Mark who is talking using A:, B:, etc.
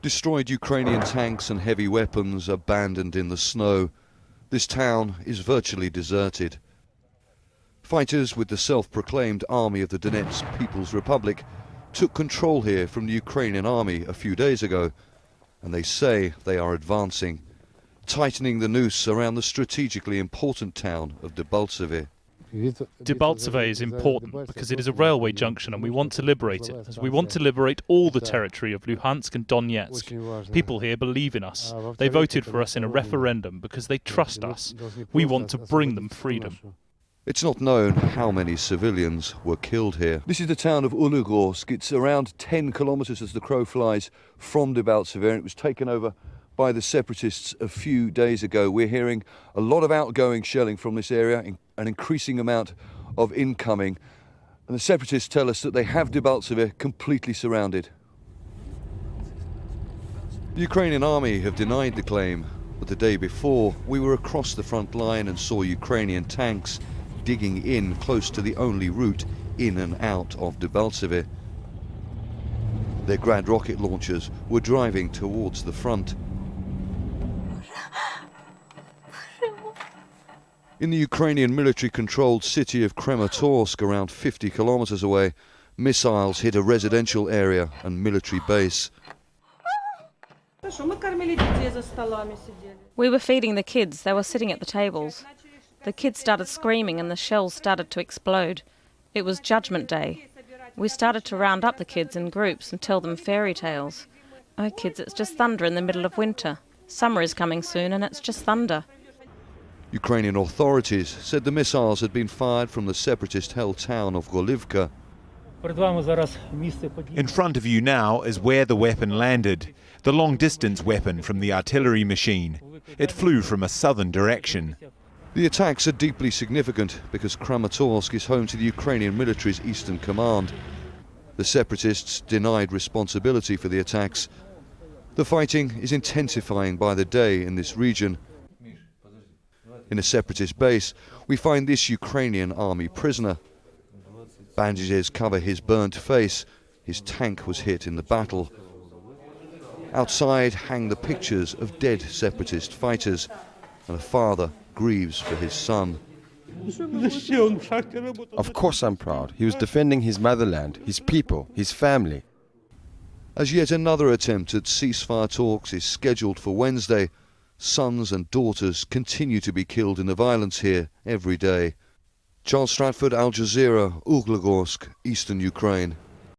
A: Destroyed Ukrainian tanks and heavy weapons abandoned in the snow. This town is virtually deserted. Fighters with the self-proclaimed Army of the Donetsk People's Republic took control here from the Ukrainian army a few days ago, and they say they are advancing, tightening the noose around the strategically important town of Debaltseve.
B: Debaltseve is important because it is a railway junction and we want to liberate it, as we want to liberate all the territory of Luhansk and Donetsk. People here believe in us. They voted for us in a referendum because they trust us. We want to bring them freedom.
A: It's not known how many civilians were killed here. This is the town of Ulegorsk. It's around 10 kilometers as the crow flies from Debaltseve, and it was taken over by the separatists a few days ago. We're hearing a lot of outgoing shelling from this area, an increasing amount of incoming. And the separatists tell us that they have Debaltseve completely surrounded. The Ukrainian army have denied the claim, but the day before we were across the front line and saw Ukrainian tanks digging in close to the only route in and out of Debaltseve. Their Grad rocket launchers were driving towards the front. In the Ukrainian military-controlled city of Kramatorsk, around 50 kilometers away, missiles hit a residential area and military base.
C: We were feeding the kids. They were sitting at the tables. The kids started screaming and the shells started to explode. It was Judgment Day. We started to round up the kids in groups and tell them fairy tales. Oh, kids, it's just thunder in the middle of winter. Summer is coming soon and it's just thunder.
A: Ukrainian authorities said the missiles had been fired from the separatist-held town of Golivka.
D: In front of you now is where the weapon landed, the long-distance weapon from the artillery machine. It flew from a southern direction.
A: The attacks are deeply significant because Kramatorsk is home to the Ukrainian military's Eastern Command. The separatists denied responsibility for the attacks. The fighting is intensifying by the day in this region. In a separatist base, we find this Ukrainian army prisoner. Bandages cover his burnt face. His tank was hit in the battle. Outside hang the pictures of dead separatist fighters, and a father grieves for his son.
E: Of course I'm proud. He was defending his motherland, his people, his family.
A: As yet another attempt at ceasefire talks is scheduled for Wednesday, sons and daughters continue to be killed in the violence here every day. Charles Stratford, Al Jazeera, Ulegorsk, Eastern Ukraine.